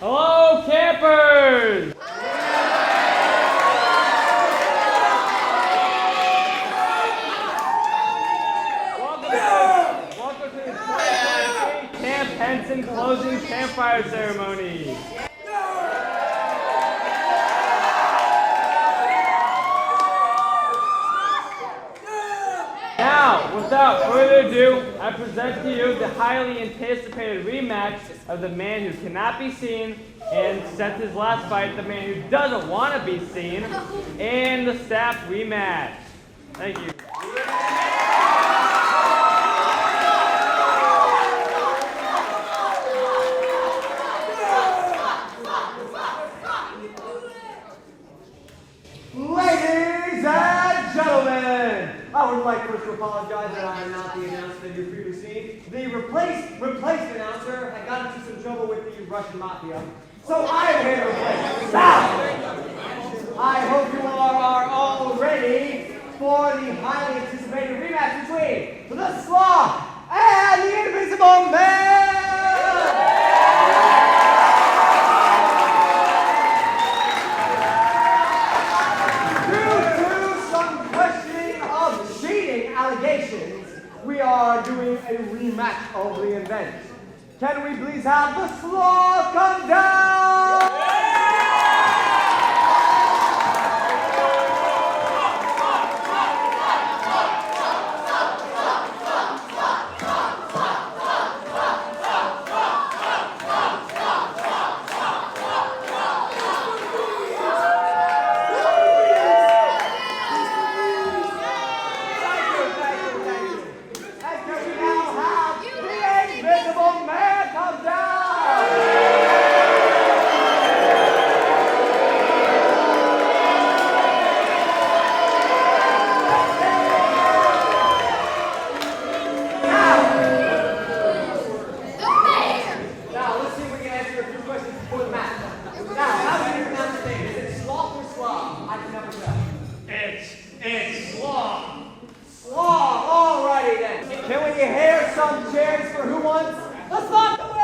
Hello, campers! Welcome to the 2023 Camp Henson closing campfire ceremony. Now, without further ado, I present to you the highly anticipated rematch of the man who cannot be seen and sent his last fight, the man who doesn't want to be seen, and the staff rematch. Thank you. Ladies and gentlemen, I would like first to apologize that I am not the announcer that you previously seen. The replaced announcer had gotten into some trouble with the Russian mafia, so I am here to replace. Now, I hope you are all ready for the highly anticipated rematch between the Sloth and the Invisible Man. We are doing a rematch of the event. Can we please have the Sloth come down? It's Sloth. Sloth, alrighty then. Can we hear some cheers for who wants the Sloth to win?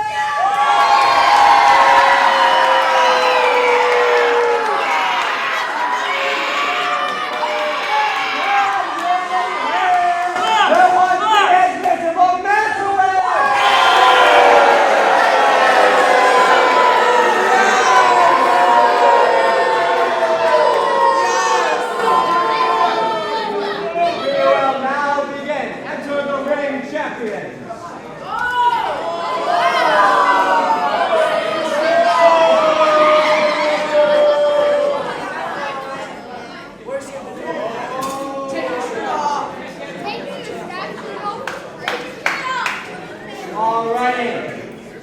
Alrighty,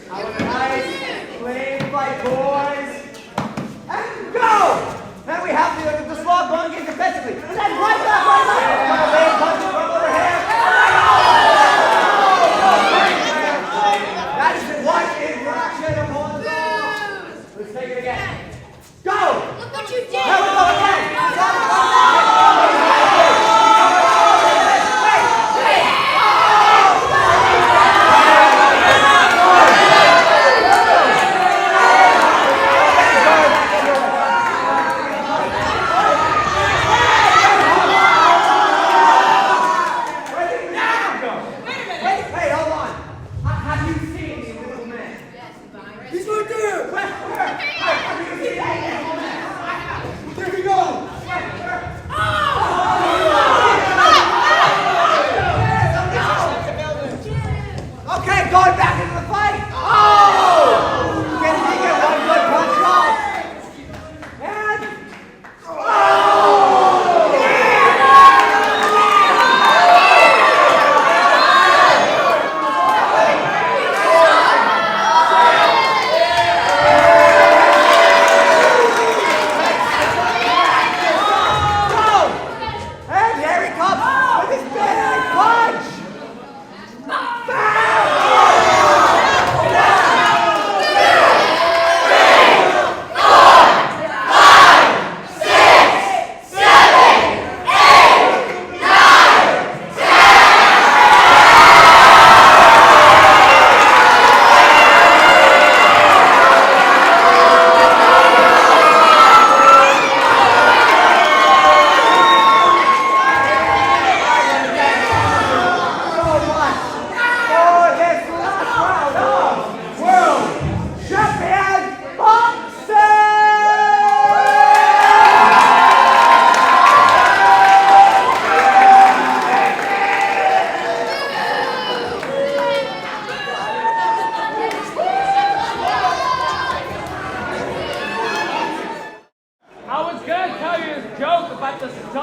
have a nice, clean fight, boys, and go! And we have the Sloth going in defensively. And then right back, Come away, punches from overhead. That is one interaction upon the ball. Let's take it again. Go! Look what you did! Here we go again!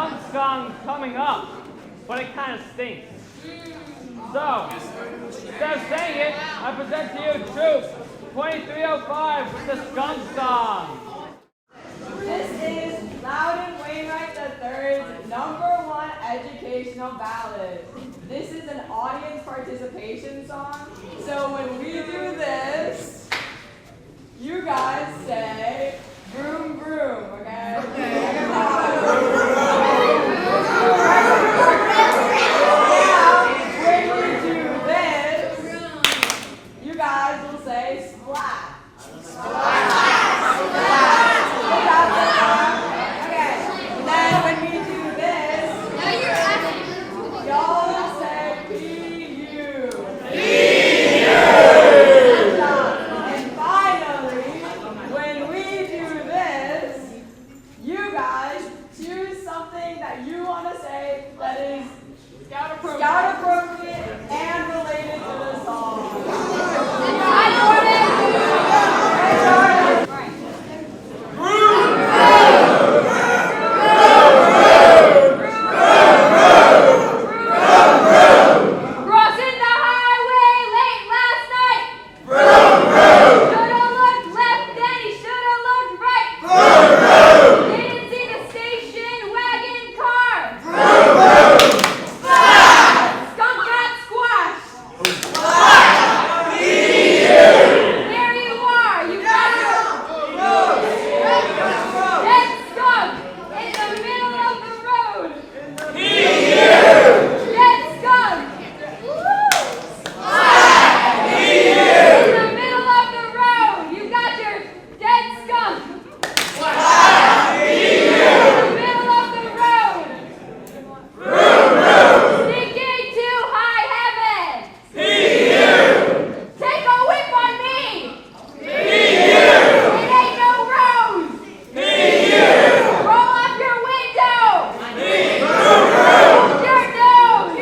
skunk song coming up, but it kind of stinks. So, instead of saying it, I present to you Troop 2305 with the skunk song. This is Loudon Wainwright III's #1 educational ballad. This is an audience participation song, so when we do this, you guys say, vroom vroom, okay? When we do this, you guys will say splat. Splat. Okay. Then when we do this, y'all will say PU. And finally, when we do this, you guys choose something that you want to say that is scout appropriate and related to the song. Crossing the highway late last night. Shoulda looked left, then he shoulda looked right. Didn't see the station wagon car. Skunk got squashed. There you are. You got your dead skunk in the middle of the road. Dead skunk. In the middle of the road, you got your dead skunk. In the middle of the road. Stinking to high heaven. Take a whip on me. It ain't no rose. Roll up your window. Hold your nose.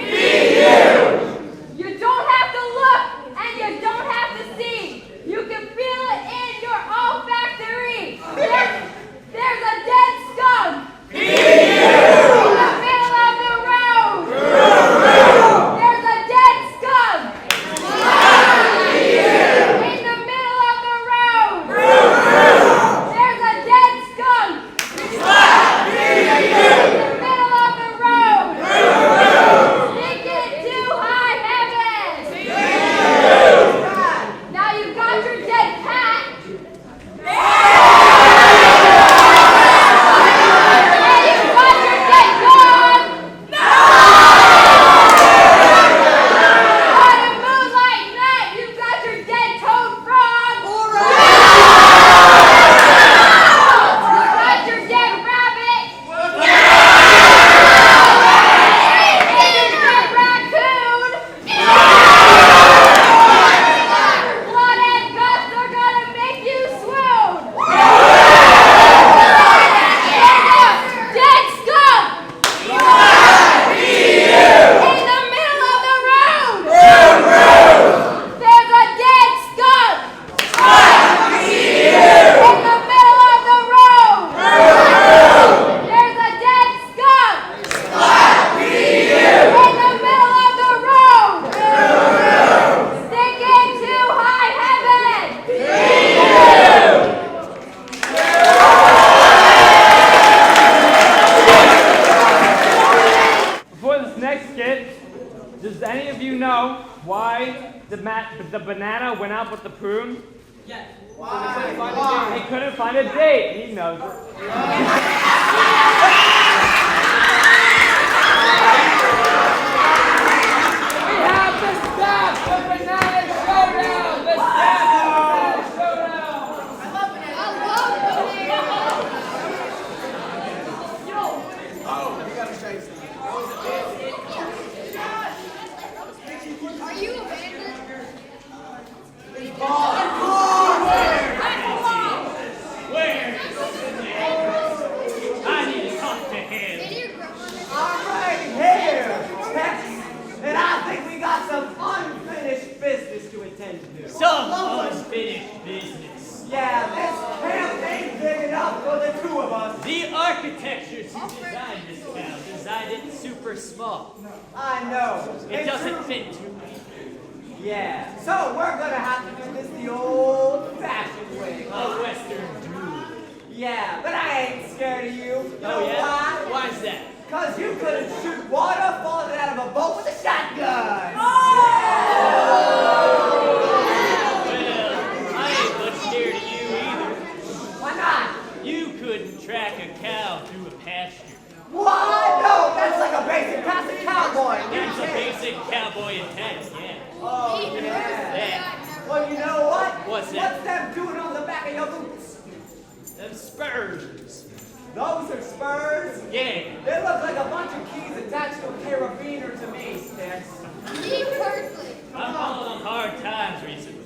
You don't have to look and you don't have to see. You can feel it in your olfactory. There's a dead skunk. In the middle of the road. There's a dead skunk. In the middle of the road. There's a dead skunk. In the middle of the road. Stinking to high heaven. Now you've got your dead cat. And you've got your dead dog. On a moonlight night, you've got your dead toad frog. You've got your dead rabbit. And your dead raccoon. Blood and guts are gonna make you swoon. Dead skunk. In the middle of the road. There's a dead skunk. In the middle of the road. There's a dead skunk. In the middle of the road. Stinking to high heaven. Before this next skit, does any of you know why the banana went out with the prune? Yes. He couldn't find a date. He knows it. We have the staff for Banana Showdown! The staff for Banana Showdown! Are you a bandit? I need a cocktail. super small. I know. It It's doesn't true. fit to me. Yeah. So we're gonna have to do this the old-fashioned way. A Western duel. Yeah, but I ain't scared of you. You know Oh, yeah? why? Why's that? Cause you couldn't shoot water falling out of a boat with a shotgun. Well, I ain't much scared of you either. Why not? You couldn't track a cow through a pasture. Why? No, that's like a basic classic cowboy. That's a basic cowboy attack, yeah. Oh, yeah. Yeah. Well, you know what? What's that? What's them doing on the back of your boots? Them spurs. Those are spurs. Yeah. They look like a bunch of keys attached to a carabiner to me, Sticks. Me personally. I'm falling on hard times recently.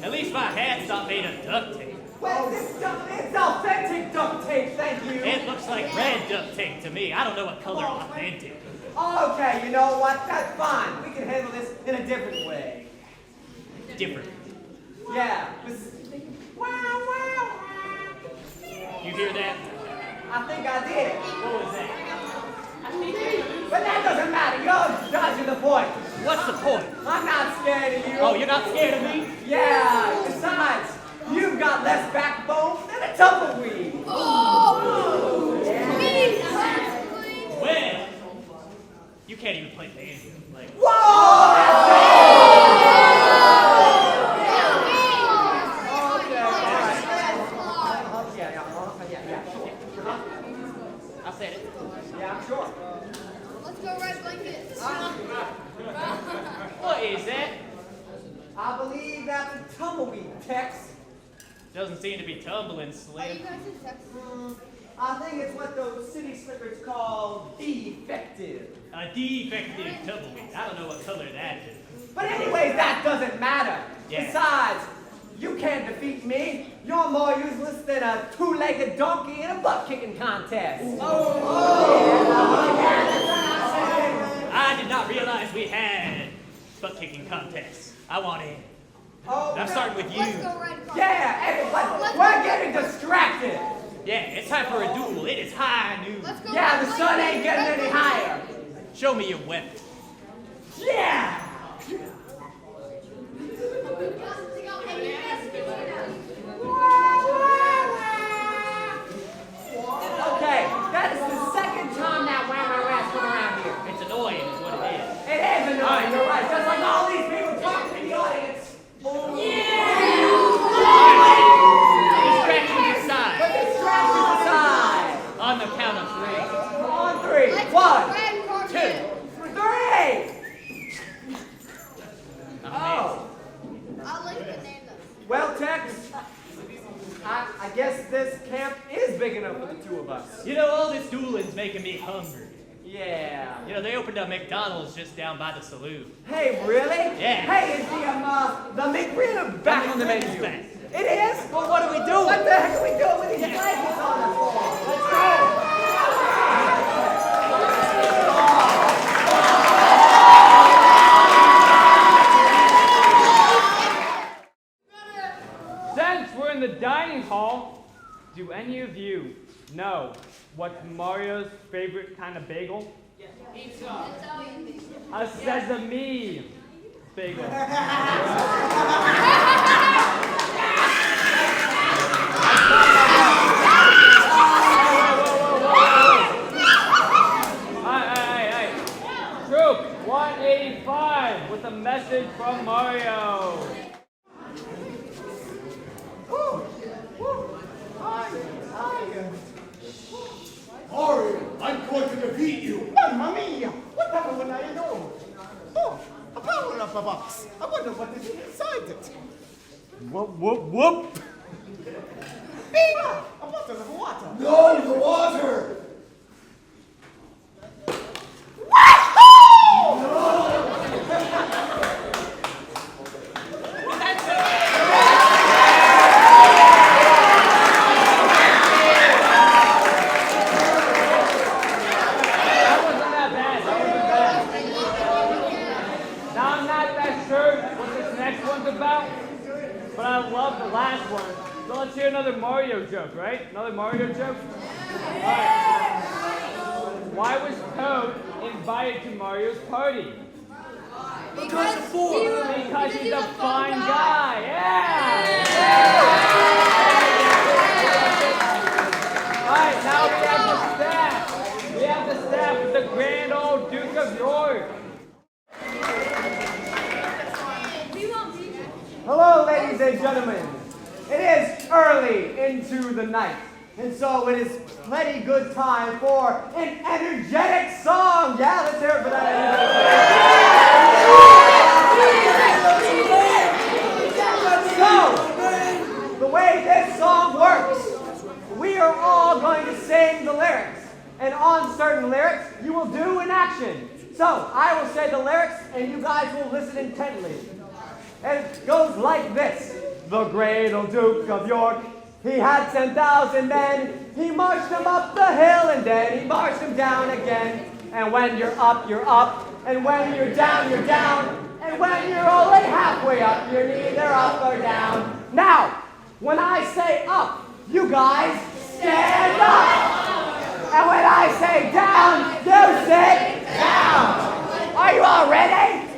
At least my hat's not made of duct tape. Well, this stuff is authentic duct tape, thank you. It looks like red duct tape to me. I don't know what color authentic is. Okay, you know what? That's fine. We can handle this in a different way. Different. Yeah. Wow, wow. You hear that? I think I did. What was that? But that doesn't matter. You're dodging the point. What's the point? I'm not scared of you. Oh, you're not scared of me? Yeah. Besides, you've got less backbone than a tumbleweed. Oh! Yeah. Well, you can't even play banjo. Like, Whoa! That's I said it. Yeah, I'm sure. Let's go red blankets. What is that? I believe that's a tumbleweed, Tex. Doesn't seem to be tumbling, Are you Slim. guys in Texas? I think it's what those city slickers call defective. A defective tumbleweed. I don't know what color that is. But anyways, that doesn't matter. Yeah. Besides, you can't defeat me. You're more useless than a two-legged donkey in a butt-kicking contest. I did not realize we had butt-kicking contests. I want in. Oh, I'm starting with Let's you. go red carpet. yeah, everybody, we're getting distracted. Yeah, it's time for a duel. It is high noon. Let's go Yeah, red the sun ain't blankets. getting any higher. Show me your weapon. Yeah. Okay, that is the second time that whammer-ass come around here. It's annoying, is what it is. It is annoying, you're right. Just like all these people talking in the audience. Distractions aside. Put distractions aside. On the count of three. On three. Let's One, go red carpet. Two. three. Oh. I'll let you name them. Well, Tex, I guess this camp is big enough for the two of us. You know, all this dueling's making me hungry. Yeah. You know, they opened a McDonald's just down by the saloon. Hey, really? Yeah. Hey, is the McRib back on the menu? McRib's back. It is? Well, what are we doing? What the heck are we doing with these blankets on the floor? Let's go. Since we're in the dining hall, do any of you know what's Mario's favorite kind of bagel? Italian thing. A sesame bagel. Hey. Troop 185 with a message from Mario. Mario, I'm going to defeat you. Mamma mia! What happened when I know? Oh, a power-up box. I wonder what is inside it. Whoop. Bing! A bottle of water. No, the water! That wasn't that bad. Now I'm not that sure what this next one's about, but I love the last one. So let's hear another Mario joke, right? Another Mario joke? All right. why was Toad invited to Mario's party? Because Because he's a fine guy. Yeah! Alright, now we have the staff. We have the staff with the grand old Duke of York. Hello, ladies and gentlemen. It is early into the night, and so it is plenty good time for an energetic song. Yeah, let's hear it for that. So, the way this song works, we are all going to sing the lyrics, and on certain lyrics, you will do an action. So, I will say the lyrics, and you guys will listen intently. And it goes like this. The great old Duke of York, he had 10,000 men. He marched them up the hill and then he marched them down again. And when you're up, you're up. And when you're down, you're down. And when you're only halfway up, you're neither up or down. Now, when I say up, you guys stand up. And when I say down, you sit down. Are you all ready?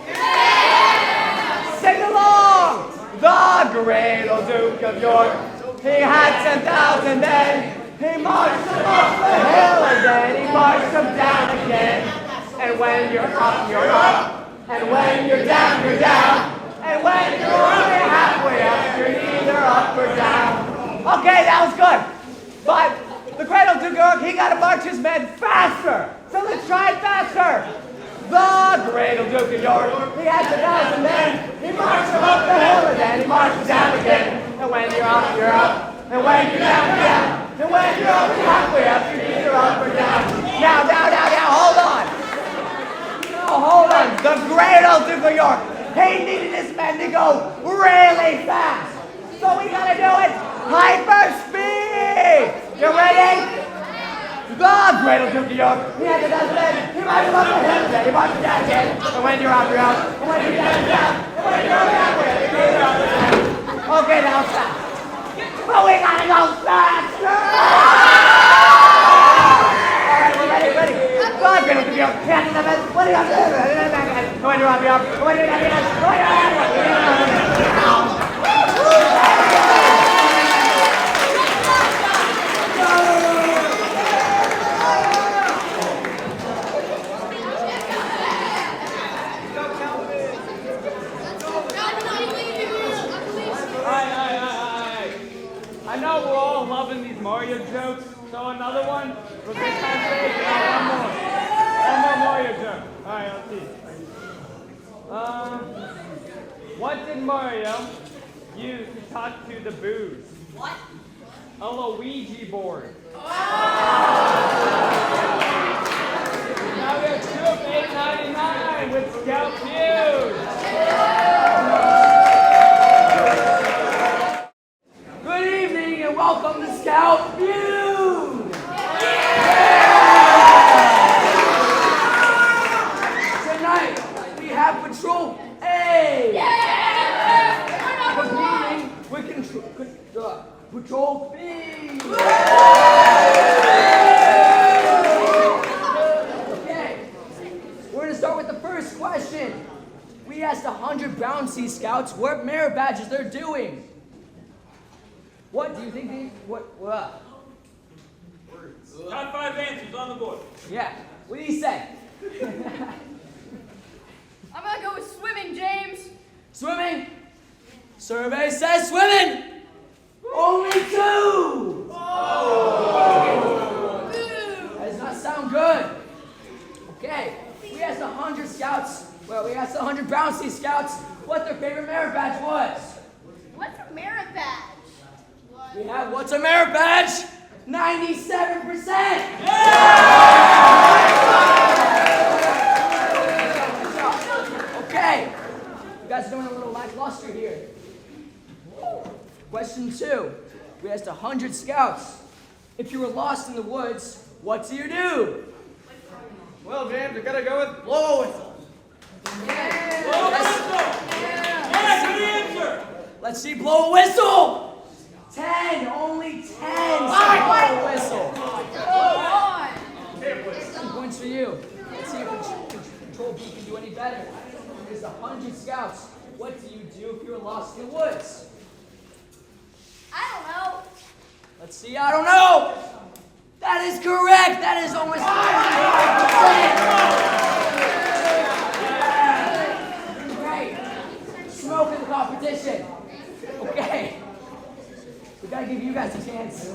Sing along! The great old Duke of York, he had 10,000 men. He marched them up the hill and then he marched them down again. And when you're up, you're up. And when you're down, you're down. And when you're only halfway up, you're neither up or down. Okay, that was good. But the great old Duke of York, he got to march his men faster. So let's try it faster. The great old Duke of York, he had 10,000 men. He marched them up the hill and then he marched them down again. And when you're up, you're up. And when you're down, you're down. And when you're only halfway up, you're neither up or down. Now, hold on. Now, hold on. The great old Duke of York, he needed his men to go really fast. So we gotta do it hyper speed. You ready? The great old Duke of York, he had 10,000 men. He marched them up the hill and then he marched them down again. And when you're up, you're up. And when you're down, you're down. And when you're only halfway up, you're neither up or down. Okay, now stop. But we gotta go faster! Alright, we're ready. Go, great old Duke of York. He had 10,000 men. When you're up, you're up. And when you're up, you're up. And when you're down, you're down. And when you're up, you're up. I know we're all loving these Mario jokes, so another one. We're going to concentrate on one more Mario joke. Alright, let's see. What did Mario use to talk to the booze? What? A Luigi board. Now we have 2 of 8.99 with Scout Views. Welcome to Scout View! Tonight, we have Patrol A! Competing with Patrol B! Okay, we're going to start with the first question. We asked 100 Bouncy Scouts what merit badges they're doing. What do you think what? Top 5 answers on the board. Yeah. What do you say? I'm gonna go with swimming, James. Swimming? Survey says swimming! Only 2! Boo. That does not sound good. Okay. We asked 100 scouts, we asked 100 Bouncy Scouts what their favorite merit badge was. What's a merit badge? We have what's a merit badge? 97%! Okay, you guys are doing a little lackluster here. Question 2. We asked 100 scouts. If you were lost in the woods, what do you do? Well, James, you gotta go with blow a whistle. Blow a whistle! Yeah, good answer! Let's see, blow a whistle! 10, only 10 say blow a whistle. Oh, boy. 2 points you. Let's see if Control B can do any better. There's 100 scouts. What do you do if you're lost in the woods? I don't know. Let's see, I don't know. That is correct. That is almost 95%. Great. Smoke in the competition. Okay. We gotta give you guys a chance.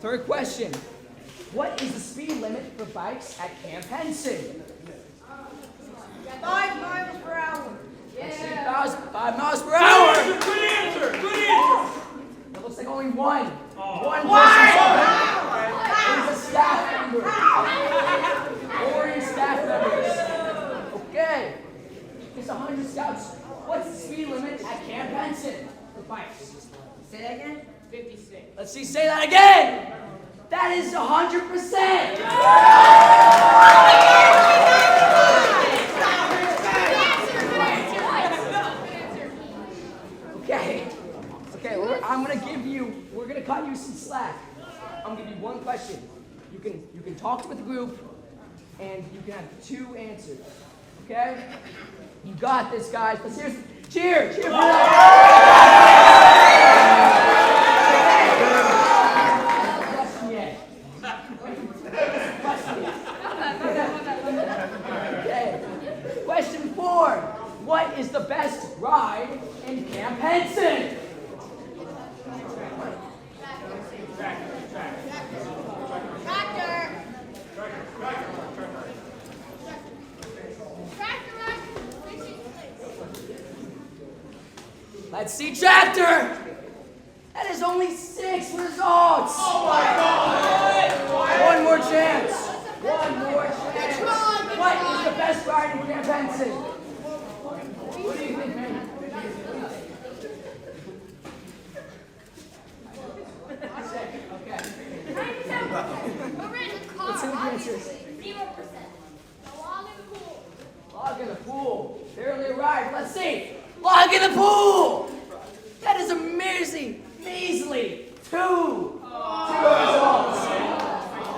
Third question. What is the speed limit for bikes at Camp Henson? 5 miles per hour. Yeah. 5 miles per hour. Good answer. Good answer. It looks like only one. One Why? person. He's a staff member. 4 staff members. Okay. There's 100 scouts. What's the speed limit at Camp Henson for bikes? Say that again? 56. Let's see, say that again. That is 100%. Okay, we're gonna cut you some slack. I'm gonna give you one question. You can talk with the group, and you can have 2 answers. Okay? You got this, guys. Let's hear cheer for that. Okay. Question 4. What is the best ride in Camp Henson? Let's see tractor. That is only 6 results. Oh my God! One more chance. One more chance. What is the best ride in Camp Henson? What do you think, man? Okay. Let's see the answers. 0%. Log in the pool. Log in the pool. Barely arrived. Let's see. Log in the pool. That is amazing. Measly. 2. 2 results.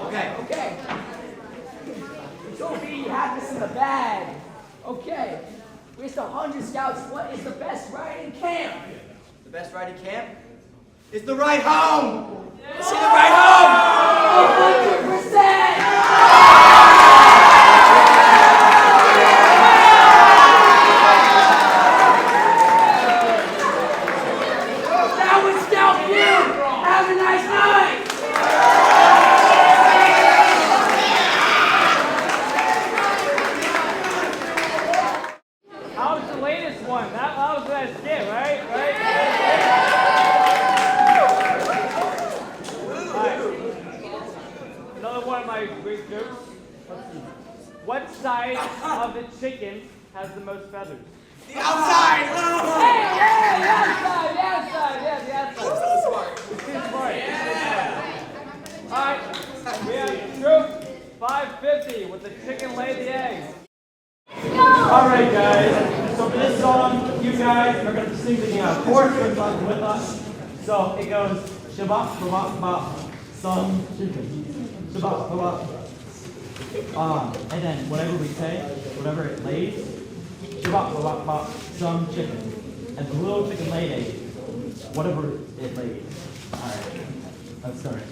Okay. Sophie, you have this in the bag. Okay. With 100 scouts, what is the best ride in camp? The best ride in camp is the ride home. See the ride home. 100%. That was Scout Q. Have a nice night. How was the latest one? That was a nice skit, right? Alright. Another one of my great jokes. Let's see. What side of the chicken has the most feathers? The outside! Hey, the outside! The outside! It's too smart. Alright, we have troop 550 with the chicken lay the eggs. Alright guys, so for this song, you guys are going to sing the chorus with us. So it goes, shabbat, shabbat, bop, some chicken. Shabbat, shabbat. And then whatever we say, whatever it lays, shabbat, shabbat, bop, some chicken. And the little chicken laid egg, whatever it lays. Alright, let's start.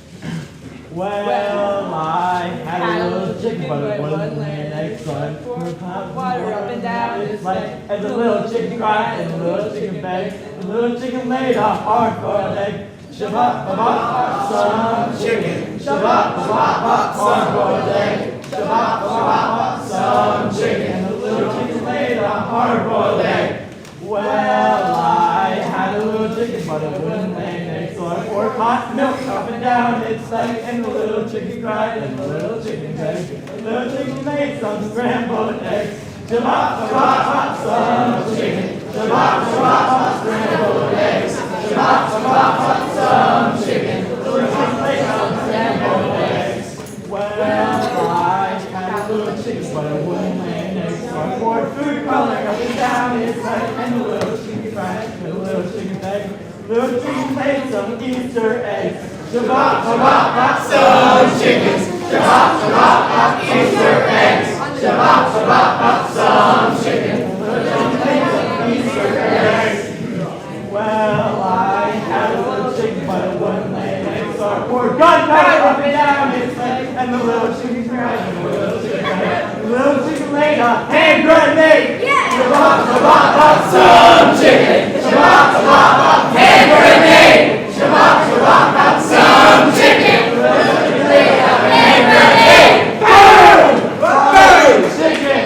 Well, I had a little chicken, but it wasn't laying eggs, so I poured hot water up and down its leg. And the little chicken cried, and the little chicken begged. The little chicken laid a hard-boiled egg. Shabbat, shabbat, some chicken. Shabbat, shabbat, hard-boiled egg. Shabbat, shabbat, some chicken. And the little chicken laid a hard-boiled egg. Well, I had a little chicken, but it wouldn't lay an egg, so I poured hot milk up and down its leg, and the little chicken cried, and the little chicken begged. The little chicken made some scrambled eggs. Shabbat, shabbat, some chicken. Shabbat, shabbat, scrambled eggs. Shabbat, shabbat, some chicken. The little chicken made some scrambled eggs. Well, I had a little chicken, but it wouldn't lay an egg, so I poured food coloring up and down its leg, and the little chicken cried, and the little chicken begged. The little chicken made some Easter eggs. Shabbat, shabbat, some chickens. Well, I had a little chicken, but it wouldn't lay eggs. So I poured gunpowder up and down its leg, and the little chicken cried, and the little chicken cried. The little chicken laid a hand grenade. Shabbat, shabbat, shabbat, some chicken. Shabbat, shabbat, shabbat, hand grenade. Shabbat, shabbat, shabbat, some chicken. The little chicken laid a hand grenade. Boom! Boom! Chicken.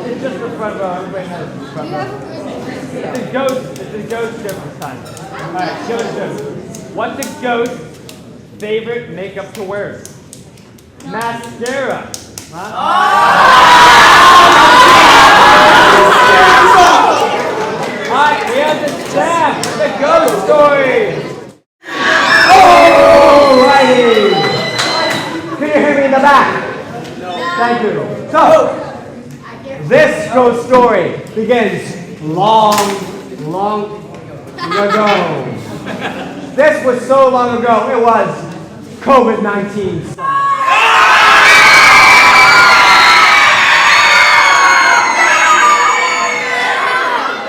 It's just the front row. Everybody has the front row. It's a ghost joke this time. Alright, ghost joke. What's a ghost's favorite makeup to wear? Mascara. Alright, we have the staff, the ghost story. Alrighty. Can you hear me in the back? Thank you. So, this ghost story begins long ago. This was so long ago, it was COVID-19.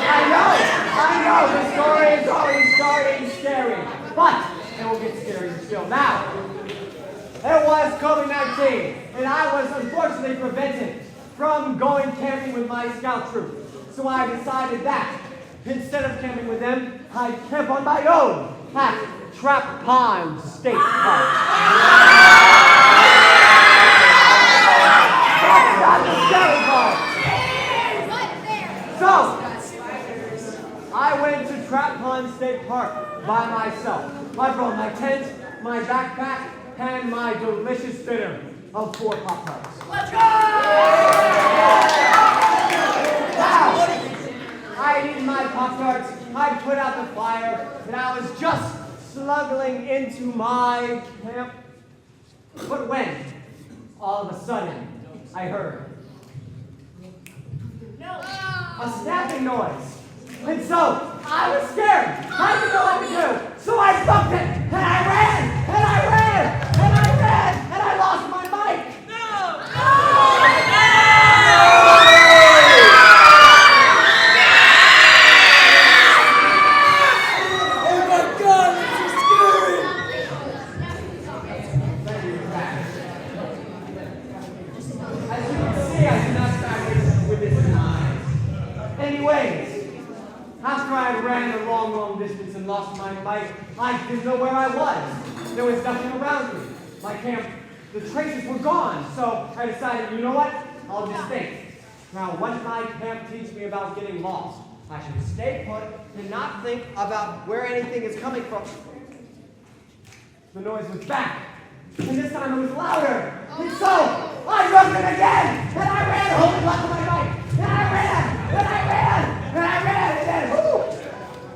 I know, the story is always starting scary, but it will get scarier still. Now, it was COVID-19, and I was unfortunately prevented from going camping with my scout troop. So I decided that instead of camping with them, I'd camp on my own at Trap Pond State Park. That's not the scary part. So, I went to Trap Pond State Park by myself. I brought my tent, my backpack, and my delicious dinner of 4 Pop-Tarts. Let's go! Wow! I had eaten my Pop-Tarts, I put out the fire, and I was just snuggling into my camp. But when, all of a sudden, I heard a snapping noise. And so, I was scared. I didn't know what to do. So I ducked it, and I ran, and I ran, and I ran, and I lost my mic. Oh my God, it's so scary! As you can see, I did not start with this in mind. Anyways, after I ran a long distance and lost my bike, I didn't know where I was. There was nothing around me. My camp, the traces were gone. So I decided, you know what? I'll just think. Now, what did my camp teach me about getting lost? I should stay put and not think about where anything is coming from. The noise was back. And this time it was louder. And so, I rubbed it again. And I ran holding onto my bike. And I ran. And I ran. And I ran. And then,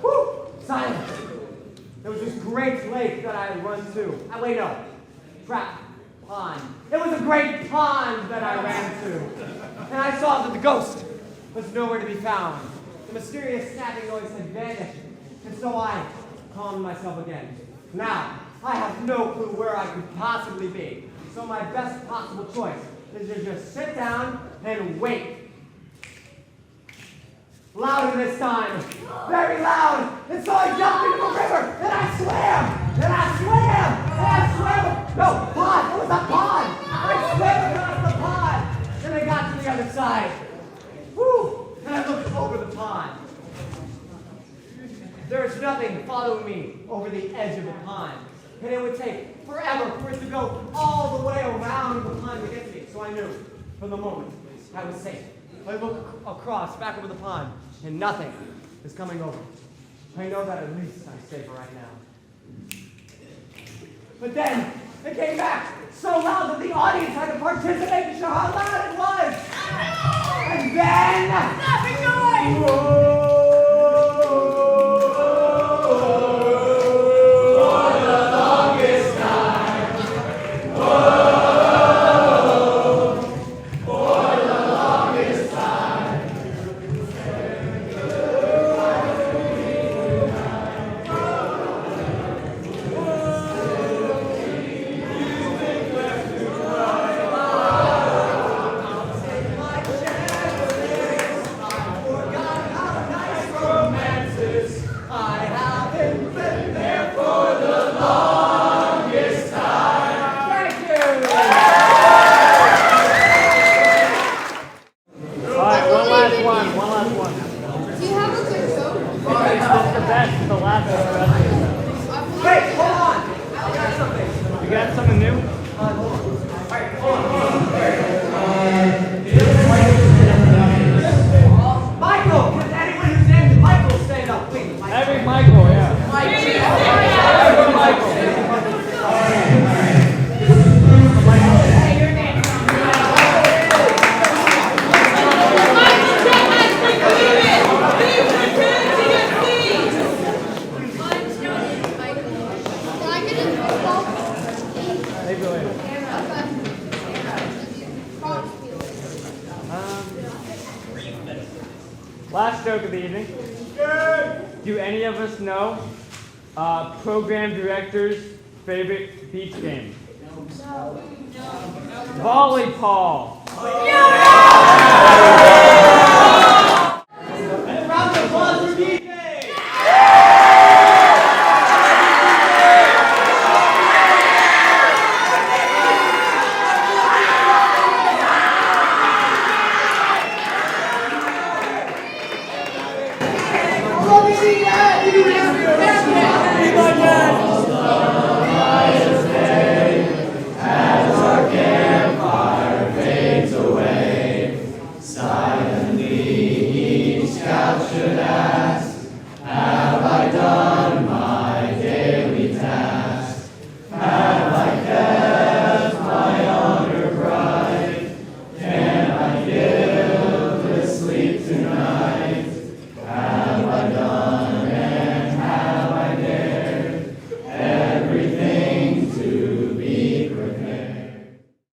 whoo, silence. There was this great lake that I had run to. Wait, no. Trap pond. It was a great pond that I ran to. And I saw that the ghost was nowhere to be found. The mysterious snapping noise had vanished. And so I calmed myself again. Now, I have no clue where I could possibly be. So my best possible choice is to just sit down and wait. Louder this time. Very loud. And so I jumped into the river and I swam. And I swam. And I swam. No, pond. It was a pond. I swam across the pond. And I got to the other side. Woo. And I looked over the pond. There's nothing following me over the edge of the pond. And it would take forever for it to go all the way around the pond to get to me. So I knew, from the moment, I was safe. I look across, back over the pond, and nothing is coming over. I know that at least I'm safer right now. But then, it came back so loud that the audience had to participate to show how loud it was. And then... Whoa! For the Do you have a good coat? It's just the best, the last of the rest of the Wait, hold on. I got something. You got something new? Michael! Can anyone whose name is Michael stand up, please? Every Michael, yeah. Every Michael. Maybe later. Last joke of the evening. Do any of us know program director's favorite beach game? Volleyball.